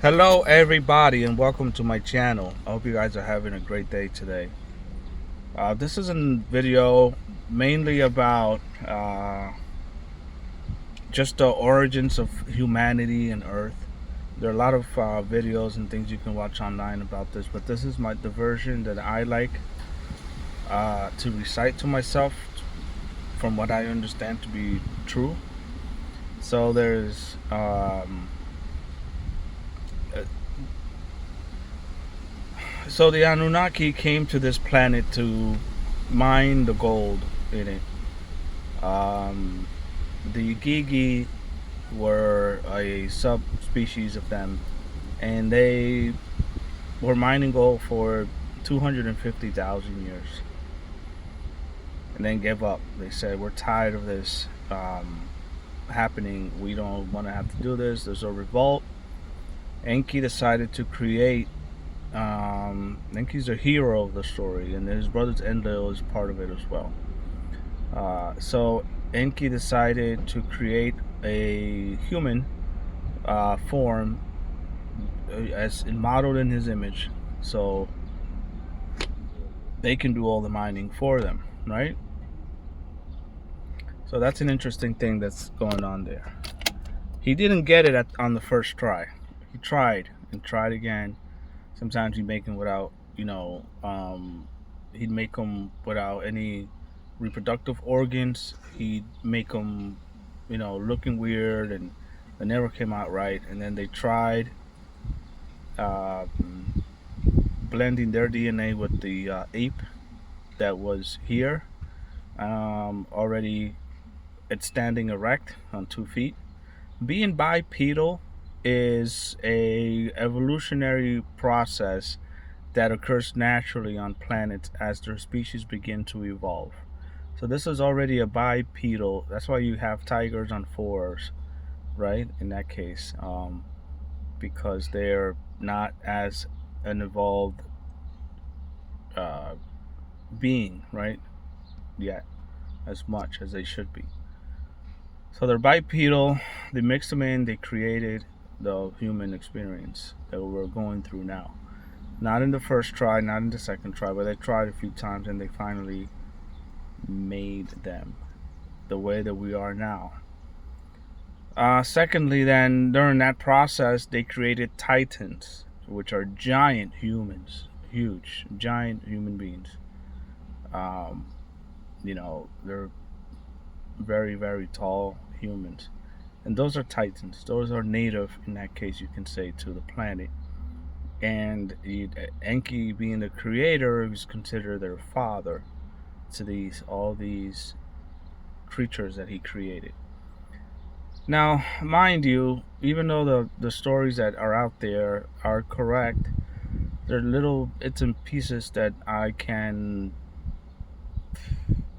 Hello everybody and welcome to my channel. I hope you guys are having a great day today. This is a video mainly about just the origins of humanity and Earth. There are a lot of videos and things you can watch online about this, but this is the version that I like to recite to myself from what I understand to be true. So there's so the Anunnaki came to this planet to mine the gold in it. The Gigi were a subspecies of them, and they were mining gold for 250,000 years, and then gave up. They said, "We're tired of this happening. We don't want to have to do this." There's a revolt. Enki decided to create. Enki's a hero of the story, and his brother's Enlil is part of it as well. So Enki decided to create a human form as modeled in his image, so they can do all the mining for them, right? So that's an interesting thing that's going on there. He didn't get it on the first try. He tried and tried again. Sometimes he'd make them without, he'd make them without any reproductive organs. He'd make them, looking weird, and they never came out right. And then they tried blending their DNA with the ape that was here, already it's standing erect on 2 feet. Being bipedal is a evolutionary process that occurs naturally on planets as their species begin to evolve. So this is already a bipedal. That's why you have tigers on 4s, right? In that case, because they're not as an evolved being, right? Yet, as much as they should be. So they're bipedal. They mixed them in. They created the human experience that we're going through now. Not in the first try, not in the second try, but they tried a few times and they finally made them the way that we are now. Secondly, then, during that process, they created titans, which are giant humans, huge, giant human beings. They're very, very tall humans. And those are titans. Those are native, in that case, you can say, to the planet. And Enki, being the creator, is considered their father to all these creatures that he created. Now, mind you, even though the stories that are out there are correct, there are little bits and pieces that I can,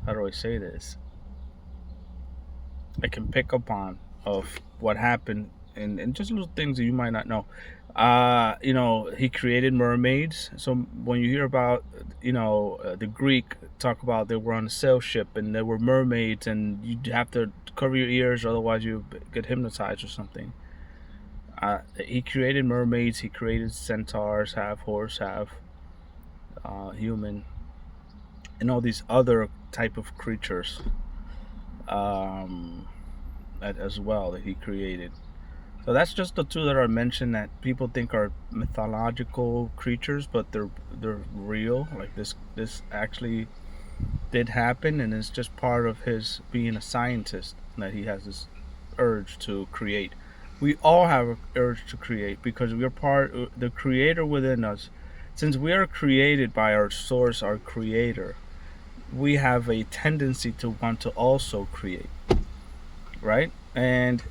how do I say this? I can pick up on of what happened, and just little things that you might not know. He created mermaids. So when you hear about, the Greek talk about they were on a sail ship and there were mermaids, and you have to cover your ears, otherwise you get hypnotized or something. He created mermaids. He created centaurs, half horse, half human, and all these other type of creatures. As well, that he created. So that's just the two that are mentioned that people think are mythological creatures, but they're real. Like this actually did happen, and it's just part of his being a scientist that he has this urge to create. We all have an urge to create because we are the creator within us. Since we are created by our source, our creator, we have a tendency to want to also create, right? And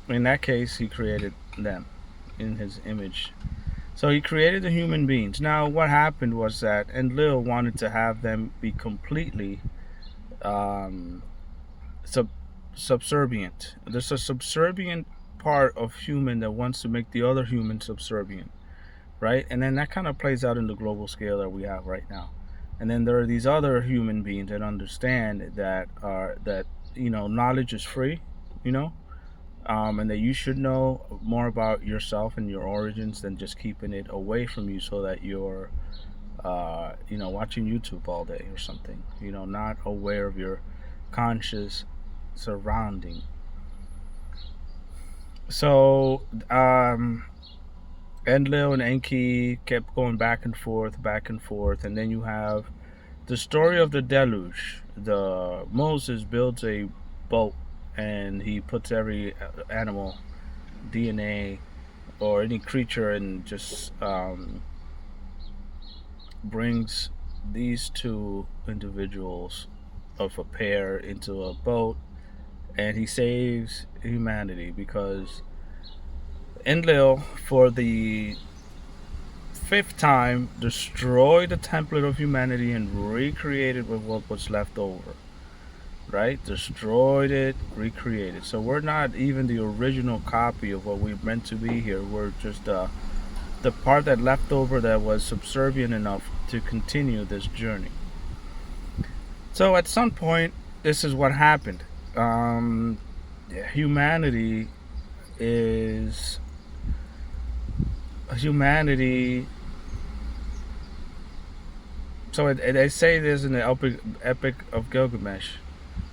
in that case, he created them in his image. So he created the human beings. Now, what happened was that Enlil wanted to have them be completely subservient. There's a subservient part of human that wants to make the other human subservient, right? And then that kind of plays out in the global scale that we have right now. And then there are these other human beings that understand that knowledge is free, and that you should know more about yourself and your origins than just keeping it away from you, so that you're, watching YouTube all day or something. Not aware of your conscious surrounding. So, Enlil and Enki kept going back and forth, and then you have the story of the deluge. The Moses builds a boat, and he puts every animal DNA or any creature, and just brings these two individuals of a pair into a boat, and he saves humanity because Enlil, for the fifth time, destroyed the template of humanity and recreated with what was left over. Right? Destroyed it, recreated. So we're not even the original copy of what we're meant to be here. We're just the part that left over that was subservient enough to continue this journey. So at some point, this is what happened. Humanity is humanity. So they say this in the Epic of Gilgamesh,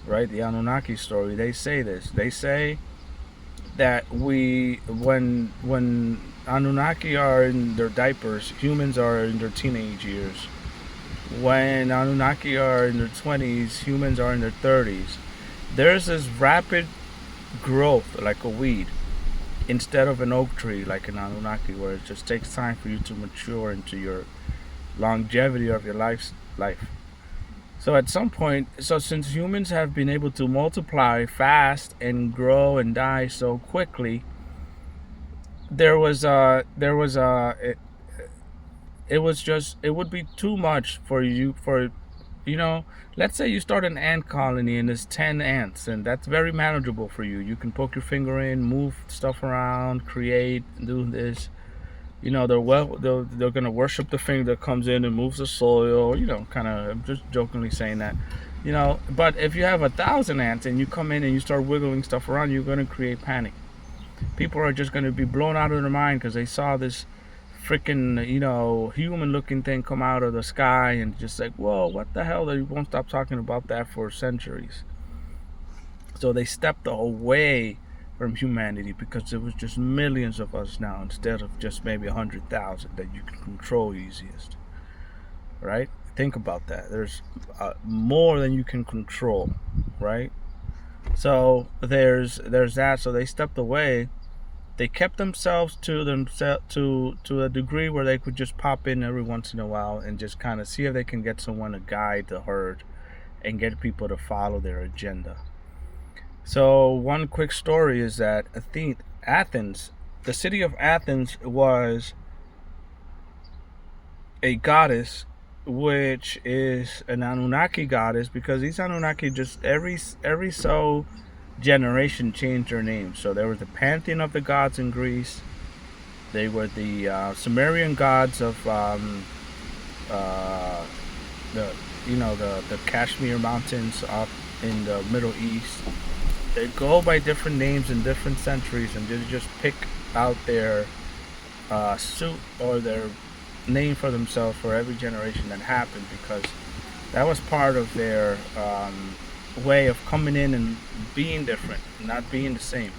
right? The Anunnaki story. They say this. They say that when Anunnaki are in their diapers, humans are in their teenage years. When Anunnaki are in their 20s, humans are in their 30s. There's this rapid growth like a weed, instead of an oak tree like an Anunnaki, where it just takes time for you to mature into your longevity of your life. So at some point, since humans have been able to multiply fast and grow and die so quickly, it would be too much for let's say you start an ant colony and there's 10 ants, and that's very manageable for you. You can poke your finger in, move stuff around, create, do this. They're gonna worship the finger that comes in and moves the soil. Kind of. I'm just jokingly saying that. But if you have 1,000 ants and you come in and you start wiggling stuff around, you're gonna create panic. People are just gonna be blown out of their mind because they saw this freaking human-looking thing come out of the sky, and just like, whoa, what the hell? They won't stop talking about that for centuries. So they stepped away from humanity because there was just millions of us now, instead of just maybe 100,000 that you can control easiest. Right? Think about that. There's more than you can control, right? So there's that. So they stepped away. They kept themselves to a degree where they could just pop in every once in a while and just kind of see if they can get someone to guide the herd and get people to follow their agenda. So one quick story is that Athens, the city of Athens, was a goddess, which is an Anunnaki goddess, because these Anunnaki just every so generation changed their names. So there was the pantheon of the gods in Greece. They were the Sumerian gods of the Kashmir mountains up in the Middle East. They go by different names in different centuries, and they just pick out their suit or their name for themselves for every generation that happened, because that was part of their way of coming in and being different, not being the same,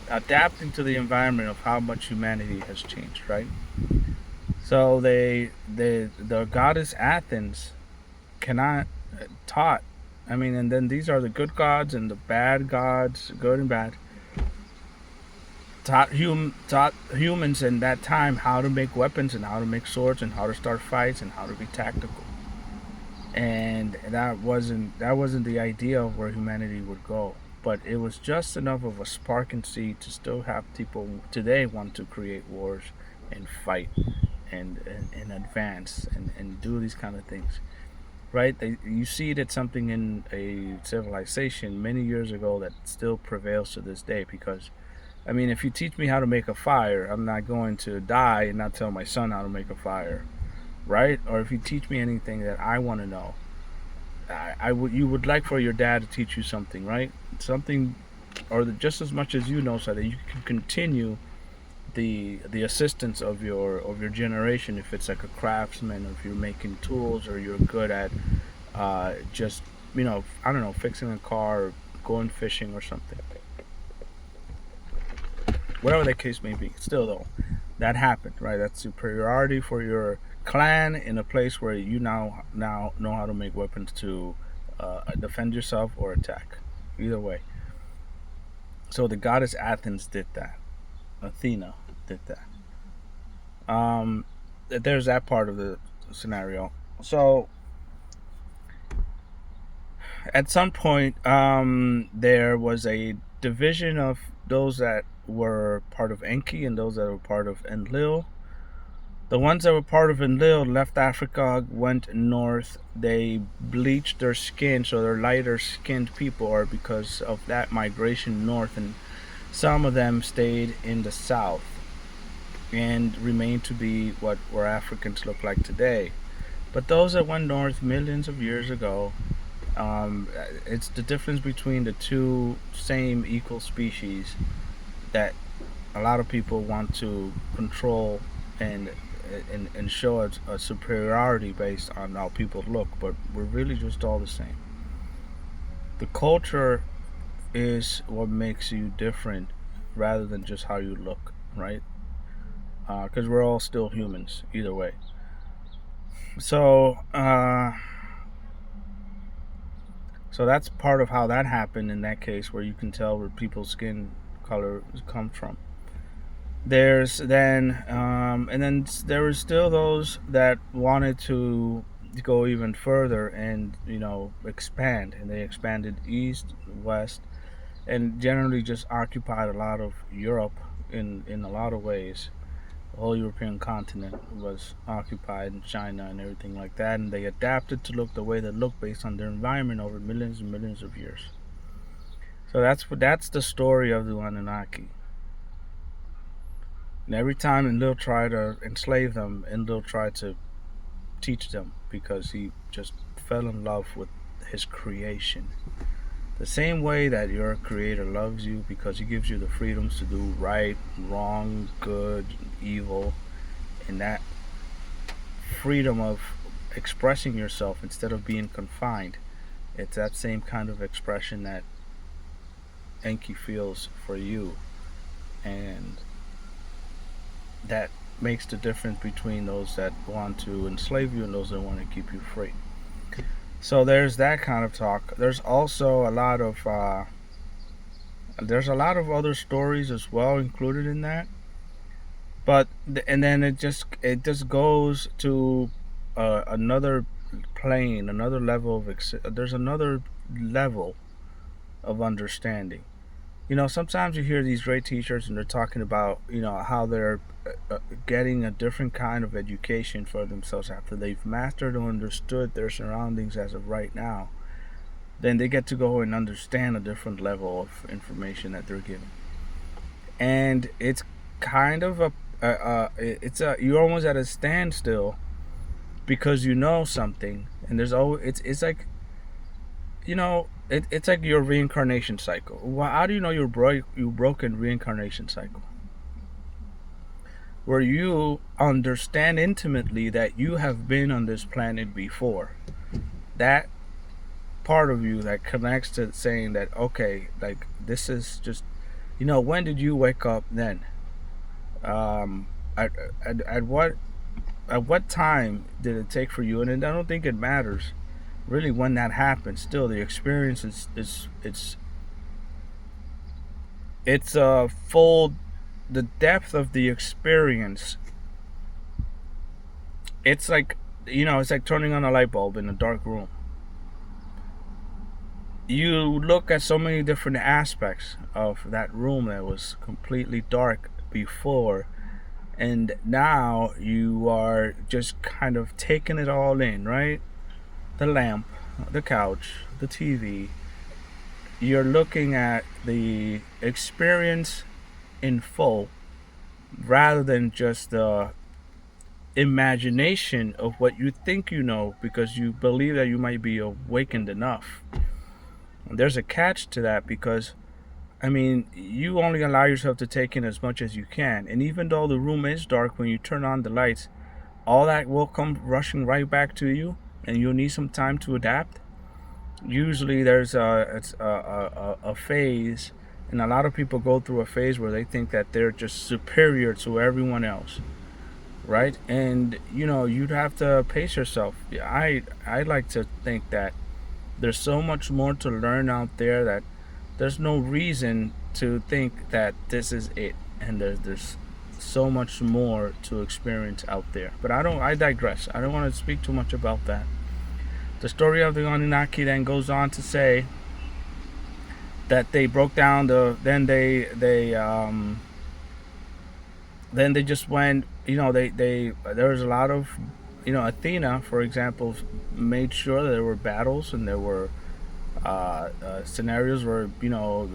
adapting to the environment of how much humanity has changed, right? So the goddess Athens cannot taught. And then these are the good gods and the bad gods, good and bad. Taught humans in that time how to make weapons and how to make swords and how to start fights and how to be tactical. And that wasn't the idea of where humanity would go. But it was just enough of a spark and seed to still have people today want to create wars and fight and advance and do these kind of things. Right? You see that something in a civilization many years ago that still prevails to this day, because if you teach me how to make a fire, I'm not going to die and not tell my son how to make a fire, right? Or if you teach me anything that I want to know, you would like for your dad to teach you something, right? Something or just as much as you know, so that you can continue the assistance of your generation. If it's like a craftsman, or if you're making tools, or you're good at just I don't know, fixing a car, or going fishing or something, whatever the case may be. Still though, that happened, right? That's superiority for your clan in a place where you now know how to make weapons to defend yourself or attack. Either way. So the goddess Athens did that. Athena did that. There's that part of the scenario. So at some point, there was a division of those that were part of Enki and those that were part of Enlil. The ones that were part of Enlil left Africa, went north. They bleached their skin, so they're lighter skinned people, or because of that migration north, and some of them stayed in the south and remained to be what where Africans look like today. But those that went north millions of years ago, it's the difference between the two same equal species that a lot of people want to control and and show a superiority based on how people look, but we're really just all the same. The culture is what makes you different rather than just how you look, right? Because we're all still humans either way. So, so that's part of how that happened in that case, where you can tell where people's skin color comes from. There's then, and then there were still those that wanted to go even further and expand, and they expanded east, west, and generally just occupied a lot of Europe in a lot of ways. The whole European continent was occupied, in China and everything like that, and they adapted to look the way they look based on their environment over millions and millions of years. So that's the story of the Anunnaki. And every time Enlil tried to enslave them, Enlil tried to teach them because he just fell in love with his creation. The same way that your creator loves you because he gives you the freedoms to do right, wrong, good, evil, and that freedom of expressing yourself instead of being confined. It's that same kind of expression that Enki feels for you, and that makes the difference between those that want to enslave you and those that want to keep you free. So there's that kind of talk. There's also a lot of other stories as well included in that. But and then it just goes to another plane, another level of there's another level of understanding. Sometimes you hear these great teachers and they're talking about how they're getting a different kind of education for themselves after they've mastered or understood their surroundings as of right now. Then they get to go and understand a different level of information that they're given, and it's kind of you're almost at a standstill because you know something, and there's always it's like it's like your reincarnation cycle. How do you know you broken reincarnation cycle? Where you understand intimately that you have been on this planet before. That part of you that connects to saying that, okay, like this is just, when did you wake up then? Um, at, at what time did it take for you? And I don't think it matters really when that happens. Still, the experience is it's a full, the depth of the experience. It's like it's like turning on a light bulb in a dark room. You look at so many different aspects of that room that was completely dark before, and now you are just kind of taking it all in, right? The lamp, the couch, the TV. You're looking at the experience in full rather than just the imagination of what you think you know because you believe that you might be awakened enough. There's a catch to that because I mean, you only allow yourself to take in as much as you can. And even though the room is dark, when you turn on the lights, all that will come rushing right back to you, and you'll need some time to adapt. Usually, there's a phase, and a lot of people go through a phase where they think that they're just superior to everyone else, right? And you'd have to pace yourself. I like to think that there's so much more to learn out there that there's no reason to think that this is it, and there's so much more to experience out there. But I digress. I don't want to speak too much about that. The story of the Anunnaki then goes on to say that they broke down the then they just went, they there was a lot of, Athena, for example, made sure that there were battles, and there were scenarios where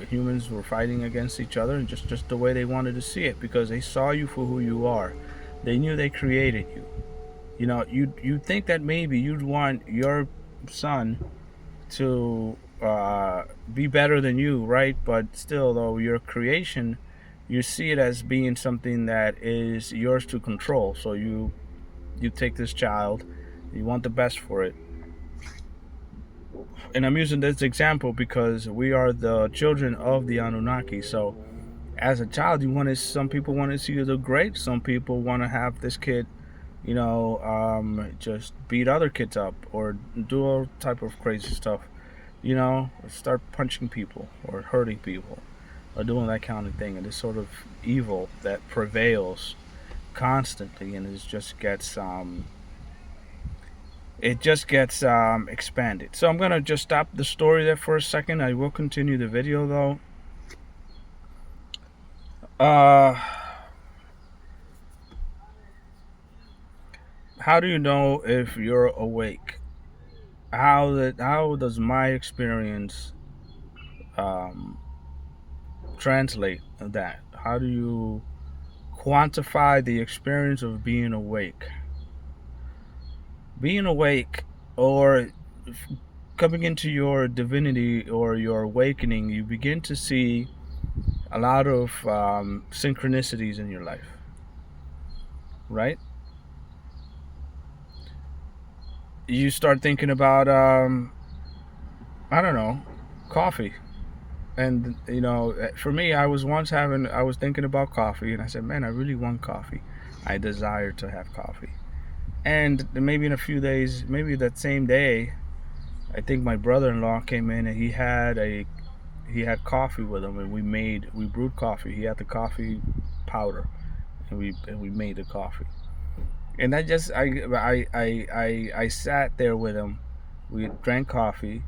humans were fighting against each other, and just the way they wanted to see it, because they saw you for who you are. They knew they created you. You think that maybe you'd want your son to be better than you, right? But still, though, your creation, you see it as being something that is yours to control. So you take this child, you want the best for it. And I'm using this example because we are the children of the Anunnaki. So as a child, some people want to see you do great. Some people want to have this kid, just beat other kids up or do all type of crazy stuff. Start punching people or hurting people or doing that kind of thing. And this sort of evil that prevails constantly, and it just gets expanded. So I'm gonna just stop the story there for a second. I will continue the video though. How do you know if you're awake? How does my experience translate that? How do you quantify the experience of being awake? Being awake, or coming into your divinity or your awakening, you begin to see a lot of synchronicities in your life, right? You start thinking about, I don't know, coffee. And for me, I was thinking about coffee, and I said, man, I really want coffee. I desire to have coffee. And maybe in a few days, maybe that same day, I think my brother-in-law came in, and he had coffee with him, and we brewed coffee. He had the coffee powder, and we made the coffee. And I sat there with him. We drank coffee,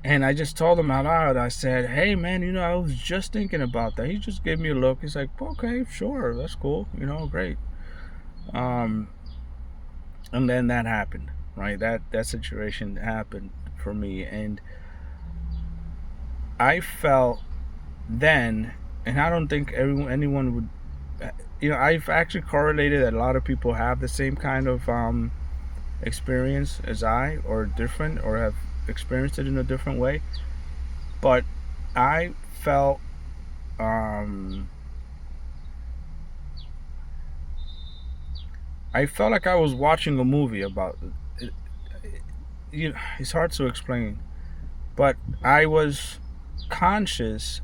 and I just told him out loud. I said, "Hey, man, I was just thinking about that." He just gave me a look. He's like, "Okay, sure, that's cool. Great." And then that happened, right? That situation happened for me, and I felt then, and I don't think anyone would. I've actually correlated that a lot of people have the same kind of experience as I, or different, or have experienced it in a different way. But I felt like I was watching a movie about it. It's hard to explain, but I was conscious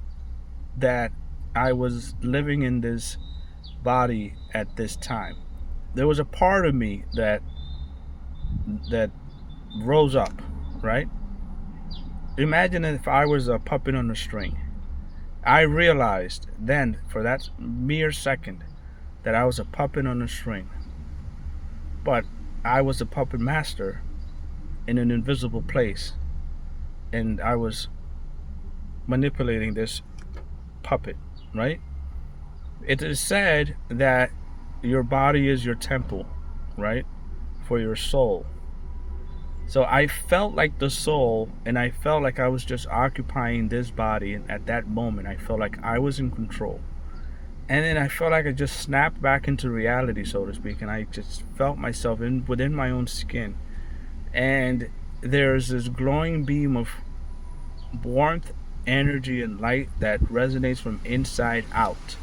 that I was living in this body at this time. There was a part of me that rose up, right? Imagine if I was a puppet on a string. I realized then, for that mere second, that I was a puppet on a string. But I was a puppet master in an invisible place, and I was manipulating this puppet, right? It is said that your body is your temple, right? For your soul. So I felt like the soul, and I felt like I was just occupying this body, and at that moment I felt like I was in control. And then I felt like I just snapped back into reality, so to speak, and I just felt myself within my own skin. And there's this glowing beam of warmth energy and light that resonates from inside out,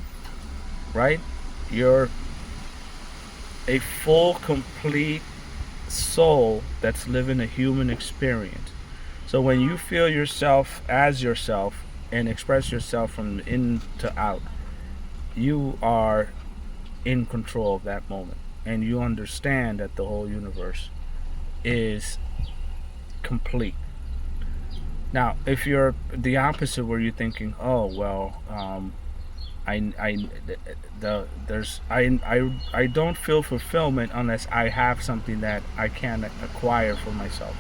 right? You're a full, complete soul that's living a human experience. So when you feel yourself as yourself and express yourself from in to out, you are in control of that moment. And you understand that the whole universe is complete. Now, if you're the opposite, where you're thinking, "Oh well, I I don't feel fulfillment unless I have something that I can acquire for myself,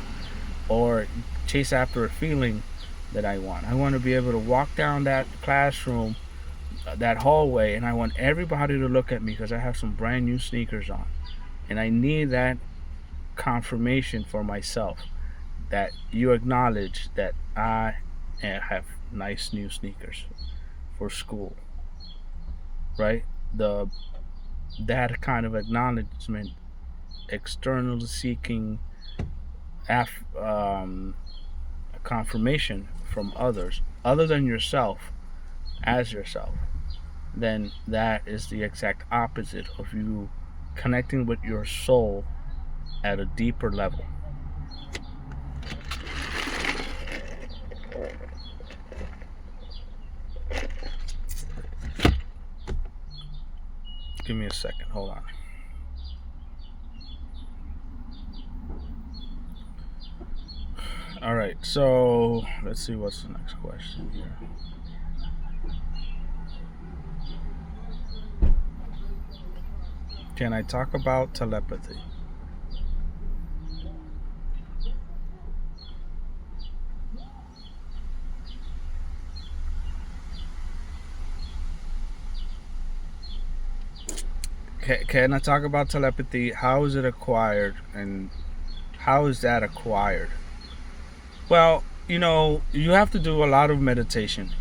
or chase after a feeling that I want. I want to be able to walk down that classroom, that hallway, and I want everybody to look at me because I have some brand new sneakers on, and I need that confirmation for myself that you acknowledge that I have nice new sneakers for school, right? The That kind of acknowledgement, external seeking confirmation from others other than yourself as yourself, then that is the exact opposite of you connecting with your soul at a deeper level. Give me a second, hold on. All right, so let's see what's the next question here. Can I talk about telepathy? Can I talk about telepathy? How is it acquired, and how is that acquired? Well, you have to do a lot of meditation.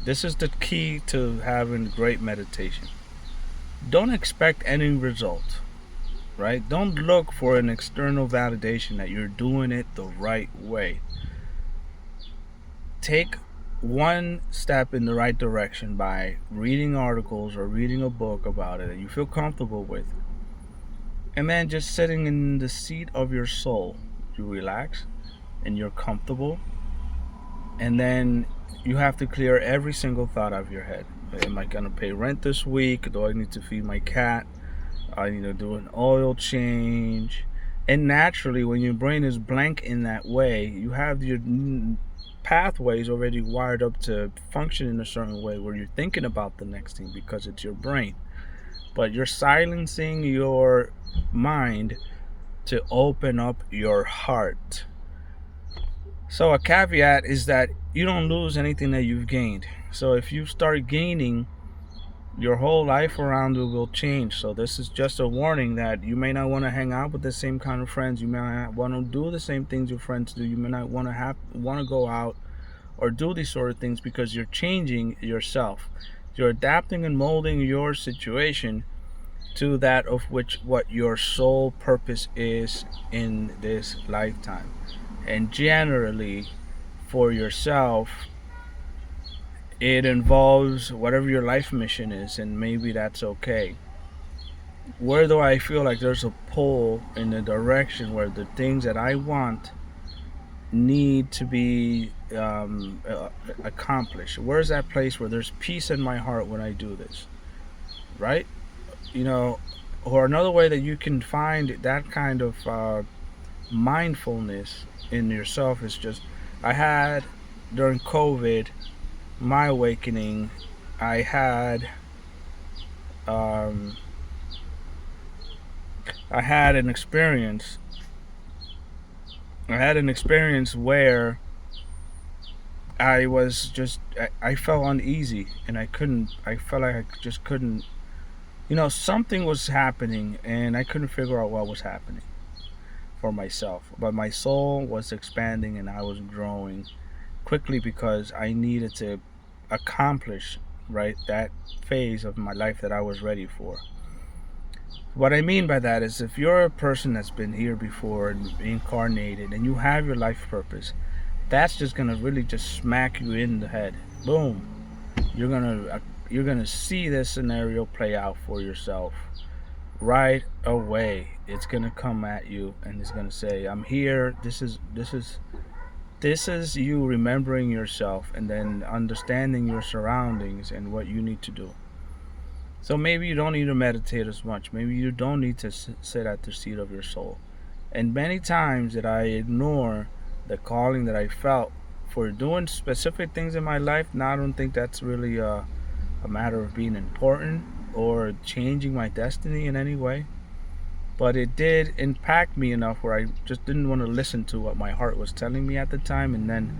This is the key to having great meditation. Don't expect any result, right? Don't look for an external validation that you're doing it the right way. Take one step in the right direction by reading articles or reading a book about it that you feel comfortable with. And then just sitting in the seat of your soul, you relax and you're comfortable. And then you have to clear every single thought out of your head. Am I going to pay rent this week? Do I need to feed my cat? I need to do an oil change. And naturally, when your brain is blank in that way, you have your pathways already wired up to function in a certain way where you're thinking about the next thing because it's your brain. But you're silencing your mind to open up your heart. So a caveat is that you don't lose anything that you've gained. So if you start gaining, your whole life around you will change. So this is just a warning that you may not want to hang out with the same kind of friends. You may not want to do the same things your friends do. You may not want to go out or do these sort of things because you're changing yourself. You're adapting and molding your situation to that of which what your sole purpose is in this lifetime. And generally, for yourself, it involves whatever your life mission is, and maybe that's okay. Where do I feel like there's a pull in the direction where the things that I want need to be accomplished? Where's that place where there's peace in my heart when I do this? Right? Or another way that you can find that kind of mindfulness in yourself is just, I had during COVID, my awakening, I had um, I had an experience. I had an experience where I felt uneasy and I felt like I just couldn't, something was happening and I couldn't figure out what was happening for myself. But my soul was expanding and I was growing quickly because I needed to accomplish, right, that phase of my life that I was ready for. What I mean by that is, if you're a person that's been here before and incarnated and you have your life purpose, that's just gonna really just smack you in the head. Boom. You're gonna see this scenario play out for yourself right away. It's gonna come at you and it's gonna say, "I'm here. This is you remembering yourself and then understanding your surroundings and what you need to do." So maybe you don't need to meditate as much. Maybe you don't need to sit at the seat of your soul. And many times that I ignore the calling that I felt for doing specific things in my life, now I don't think that's really a matter of being important or changing my destiny in any way. But it did impact me enough where I just didn't want to listen to what my heart was telling me at the time. And then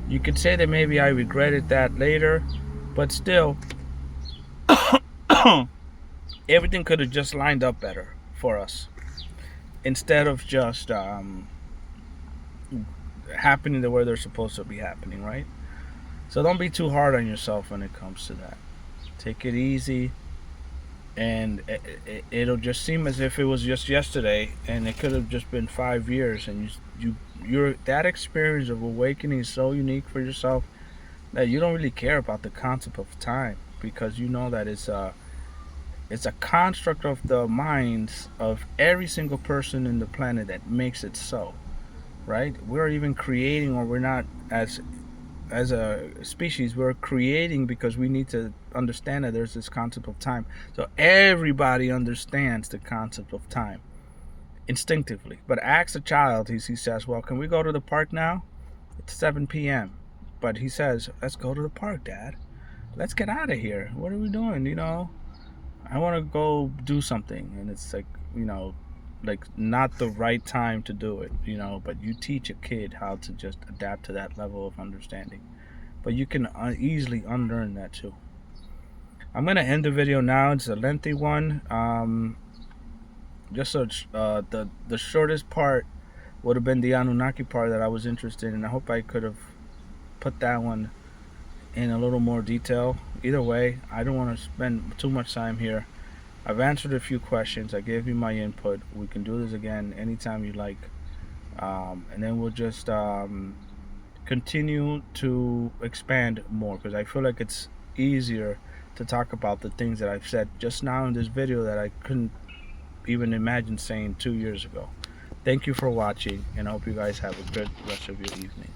you could say that maybe I regretted that later, but still, everything could have just lined up better for us instead of just happening the way they're supposed to be happening, right? So don't be too hard on yourself when it comes to that. Take it easy, and it'll just seem as if it was just yesterday, and it could have just been 5 years. And you're that experience of awakening is so unique for yourself that you don't really care about the concept of time, because you know that it's a construct of the minds of every single person in the planet that makes it so, right? We're even creating, or we're not, as a species, we're creating because we need to understand that there's this concept of time. So everybody understands the concept of time instinctively. But ask a child, he says, "Well, can we go to the park now? It's 7 p.m." But he says, "Let's go to the park, Dad. Let's get out of here. What are we doing? I want to go do something." And it's like not the right time to do it, but you teach a kid how to just adapt to that level of understanding. But you can easily unlearn that too. I'm going to end the video now. It's a lengthy one. Just so the shortest part would have been the Anunnaki part that I was interested in. I hope I could have put that one in a little more detail. Either way, I don't want to spend too much time here. I've answered a few questions. I gave you my input. We can do this again anytime you like. And then we'll just continue to expand more, because I feel like it's easier to talk about the things that I've said just now in this video that I couldn't even imagine saying 2 years ago. Thank you for watching, and I hope you guys have a good rest of your evening.